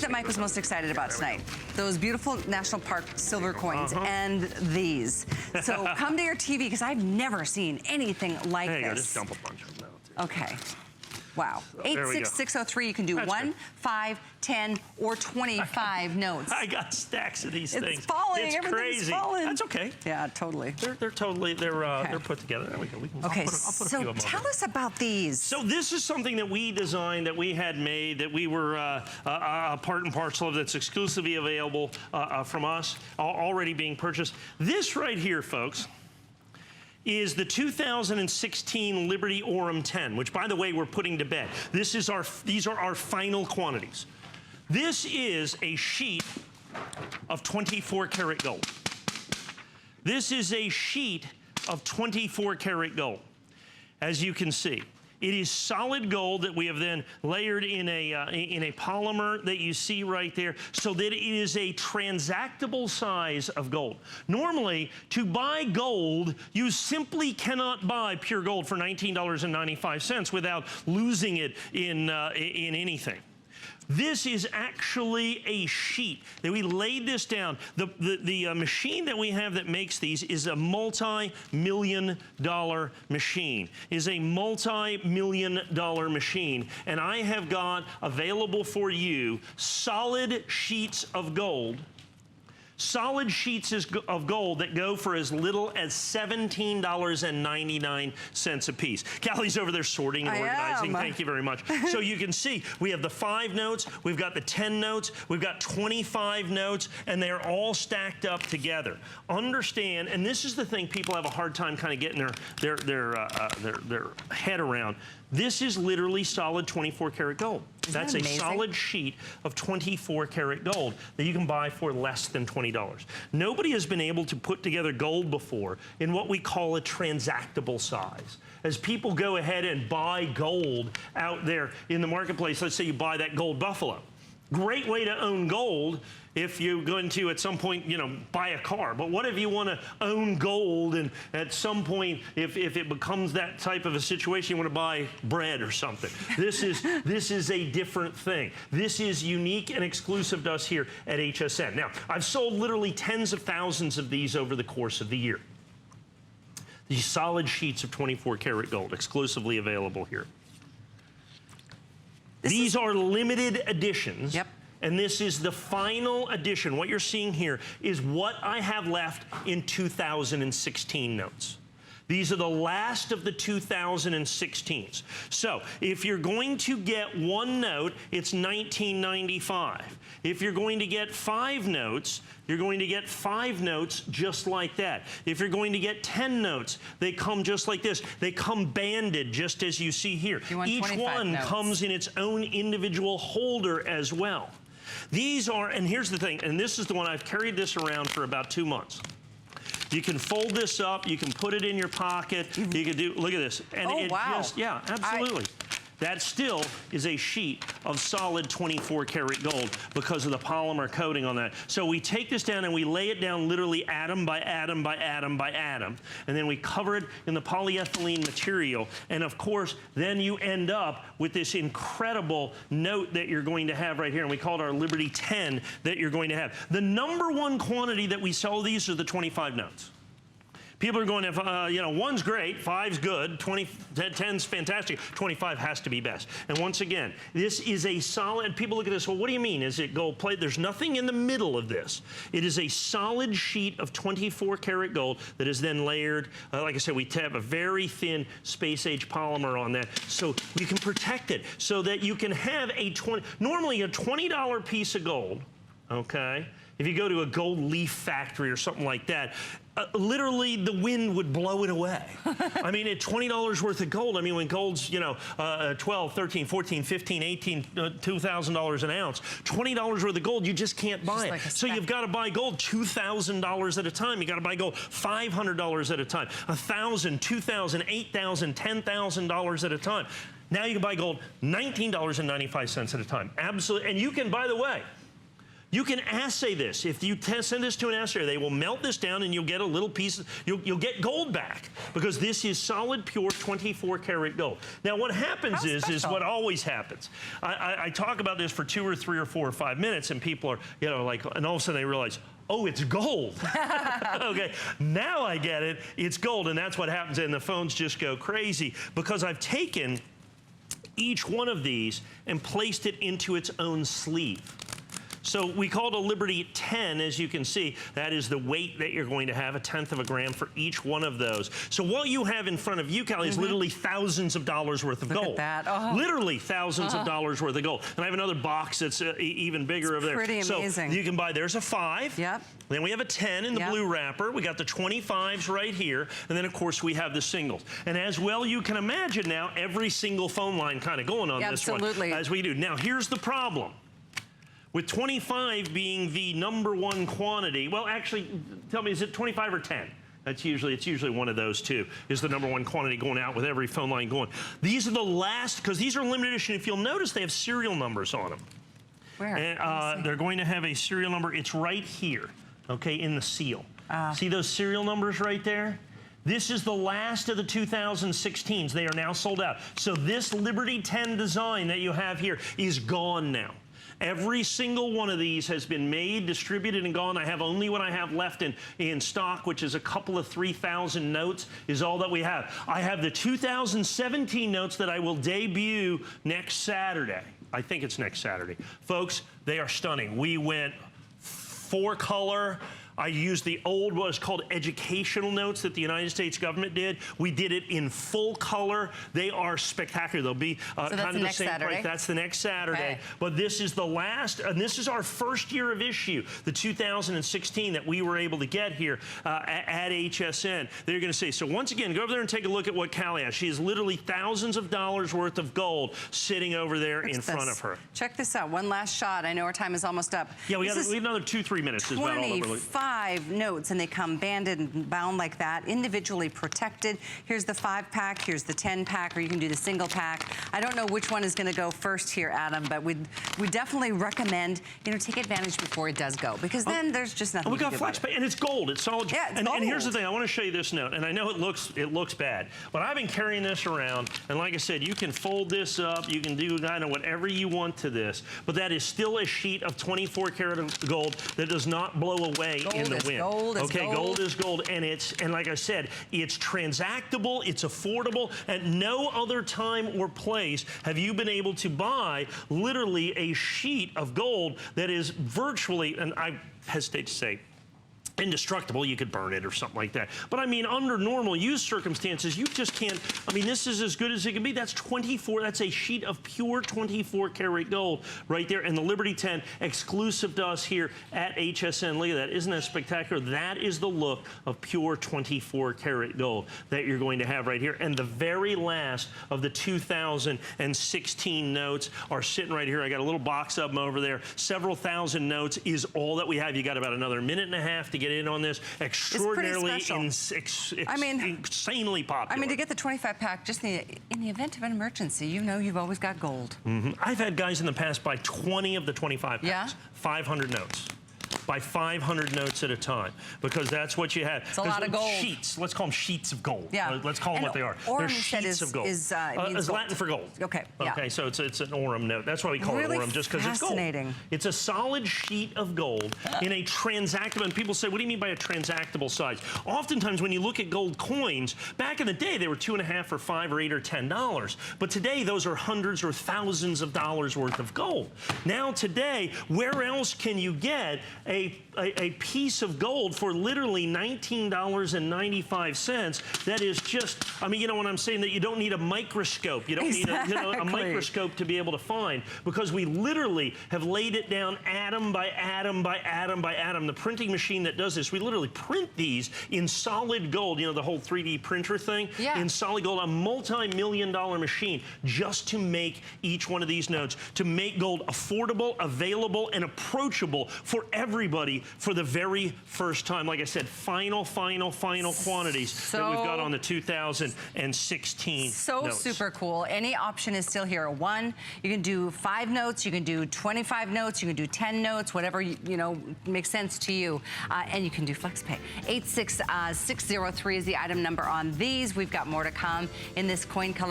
that Mike was most excited about tonight. Those beautiful National Park silver coins and these. So come to your TV because I've never seen anything like this. There you go, just dump a bunch of them out. Okay. Wow. So, 86603, you can do 1, 5, 10, or 25 notes. I got stacks of these things. It's falling. It's crazy. Falling. That's okay. Yeah, totally. They're totally they're put together. There we go. Okay, so tell us about these. So this is something that we designed, that we had made, that we were a part and parcel of, that's exclusively available from us, already being purchased. This right here, folks, is the 2016 Liberty Aurum 10, which, by the way, we're putting to bed. These are our final quantities. This is a sheet of 24 karat gold. This is a sheet of 24 karat gold, as you can see. It is solid gold that we have then layered in a polymer that you see right there, so that it is a transactable size of gold. Normally, to buy gold, you simply cannot buy pure gold for $19.95 without losing it in anything. This is actually a sheet that we laid this down. The machine that we have that makes these is a multi-million-dollar machine. Is a multi-million-dollar machine, and I have got available for you solid sheets of gold. Solid sheets of gold that go for as little as $17.99 a piece. Callie's over there sorting and organizing. Thank you very much. So you can see we have the 5 notes, we've got the 10 notes, we've got 25 notes, and they're all stacked up together. Understand, and this is the thing people have a hard time kind of getting their head around. This is literally solid 24 karat gold. That's a solid sheet of 24 karat gold that you can buy for less than $20. Nobody has been able to put together gold before in what we call a transactable size. As people go ahead and buy gold out there in the marketplace, let's say you buy that gold buffalo. Great way to own gold if you're going to, at some point, you know, buy a car. But what if you want to own gold, and at some point, if it becomes that type of a situation, you want to buy bread or something? This is a different thing. This is unique and exclusive to us here at HSN. Now, I've sold literally tens of thousands of these over the course of the year. These solid sheets of 24 karat gold, exclusively available here. These are limited editions. Yep. And this is the final edition. What you're seeing here is what I have left in 2016 notes. These are the last of the 2016s. So if you're going to get 1 note, it's $19.95. If you're going to get 5 notes, you're going to get 5 notes just like that. If you're going to get 10 notes, they come just like this. They come banded, just as you see here. Each one comes in its own individual holder as well. These are, and here's the thing, and this is the one I've carried this around for about 2 months. You can fold this up, you can put it in your pocket, you can do, look at this. And yeah, absolutely. That still is a sheet of solid 24 karat gold because of the polymer coating on that. So we take this down and we lay it down literally atom by atom by atom by atom, and then we cover it in the polyethylene material. And of course, then you end up with this incredible note that you're going to have right here, and we call it our Liberty 10 that you're going to have. The #1 quantity that we sell these are the 25 notes. People are going, if you know, 1's great, 5's good, 10's fantastic, 25 has to be best. And once again, this is a solid, people look at this, well, what do you mean? Is it gold plate? There's nothing in the middle of this. It is a solid sheet of 24 karat gold that is then layered. Like I said, we have a very thin space-age polymer on that, so you can protect it, so that you can have normally a $20 piece of gold, okay? If you go to a gold leaf factory or something like that, literally the wind would blow it away. I mean, at $20 worth of gold, I mean, when gold's, you know, $12, $13, $14, $15, $18, $2,000 an ounce, $20 worth of gold, you just can't buy it. So you've got to buy gold $2,000 at a time. You got to buy gold $500 at a time, $1,000, $2,000, $8,000, $10,000 at a time. Now you can buy gold $19.95 at a time. Absolutely. And you can, by the way, You can assay this. If you send this to an assayer, they will melt this down and you'll get a little piece, you'll get gold back because this is solid, pure 24 karat gold. Now what happens is what always happens. I talk about this for 2 or 3 or 4 or 5 minutes and people are, you know, like, and all of a sudden they realize, oh, it's gold. Okay, now I get it, it's gold, and that's what happens, and the phones just go crazy because I've taken each one of these and placed it into its own sleeve. So we call it a Liberty 10, as you can see. That is the weight that you're going to have, 1/10 of a gram for each one of those. So what you have in front of you, Callie, is literally thousands of dollars worth of gold. Look at that. Oh. Literally thousands of dollars worth of gold. And I have another box that's even bigger over there. Pretty amazing. So you can buy, there's a 5. Yep. Then we have a 10 in the blue wrapper. We got the 25s right here. And then, of course, we have the singles. And as well, you can imagine now every single phone line kind of going on this one as we do. Now, here's the problem. With 25 being the #1 quantity, well, actually, tell me, is it 25 or 10? It's usually one of those two, is the #1 quantity going out with every phone line going. These are the last, because these are limited edition. If you'll notice, they have serial numbers on them. Where? And, they're going to have a serial number. It's right here, okay, in the seal. See those serial numbers right there? This is the last of the 2016s. They are now sold out. So this Liberty 10 design that you have here is gone now. Every single one of these has been made, distributed, and gone. I have only what I have left in stock, which is a couple of 3,000 notes, is all that we have. I have the 2017 notes that I will debut next Saturday. I think it's next Saturday. Folks, they are stunning. We went 4-color. I used the old, what was called educational notes that the United States government did. We did it in full color. They are spectacular. They'll be kind of the same price. That's the next Saturday. Okay. But this is the last, and this is our first year of issue, the 2016 that we were able to get here at HSN. They're going to see. So once again, go over there and take a look at what Callie has. She has literally thousands of dollars worth of gold sitting over there in front of her. Check this out. One last shot. I know our time is almost up. Yeah, we have another 2-3 minutes. 25 notes, and they come banded and bound like that, individually protected. Here's the 5-pack, here's the 10-pack, or you can do the single pack. I don't know which one is going to go first here, Adam, but we definitely recommend, you know, take advantage before it does go, because then there's just nothing. We got flex pay, and it's gold. It's solid. Yeah, it's gold. And here's the thing. I want to show you this note, and I know it looks bad, but I've been carrying this around, and like I said, you can fold this up, you can do kind of whatever you want to this, but that is still a sheet of 24 karat gold that does not blow away in the wind. Gold is okay, gold. Gold is gold, and like I said, it's transactable, it's affordable. At no other time or place have you been able to buy literally a sheet of gold that is virtually, and I hesitate to say, indestructible. You could burn it or something like that. But I mean, under normal use circumstances, you just can't, I mean, this is as good as it can be. That's 24, that's a sheet of pure 24 karat gold right there. And the Liberty 10, exclusive to us here at HSN. Look at that. Isn't that spectacular? That is the look of pure 24 karat gold that you're going to have right here. And the very last of the 2016 notes are sitting right here. I got a little box of them over there. Several thousand notes is all that we have. You got about another minute and a half to get in on this. Extraordinarily, insanely popular. I mean, to get the 25-pack, just in the event of an emergency, you know you've always got gold. I've had guys in the past buy 20 of the 25 packs. Yeah? 500 notes. Buy 500 notes at a time, because that's what you have. It's a lot of gold. Sheets. Let's call them sheets of gold. Yeah. Let's call them what they are. Aurum, they're sheets of gold. Is Latin for gold. Okay. Yeah. Okay. So it's an Aurum note. That's why we call it Aurum, just because it's gold. Fascinating. It's a solid sheet of gold in a transactable. And people say, what do you mean by a transactable size? Oftentimes, when you look at gold coins, back in the day, they were $2.50 or $5 or $8 or $10. But today, those are hundreds or thousands of dollars worth of gold. Now today, where else can you get a piece of gold for literally $19.95? That is just, I mean, you know what I'm saying, that you don't need a microscope. You don't need a microscope to be able to find, because we literally have laid it down atom by atom by atom by atom. The printing machine that does this, we literally print these in solid gold, you know, the whole 3D printer thing, in solid gold, a multi-million-dollar machine just to make each one of these notes, to make gold affordable, available, and approachable for every everybody for the very first time. Like I said, final quantities that we've got on the 2016 So notes. super cool. Any option is still here. One, you can do 5 notes, you can do 25 notes, you can do 10 notes, whatever you know makes sense to you, and you can do FlexPay. 86603 is the item number on these. We've got more to come in this coin collect.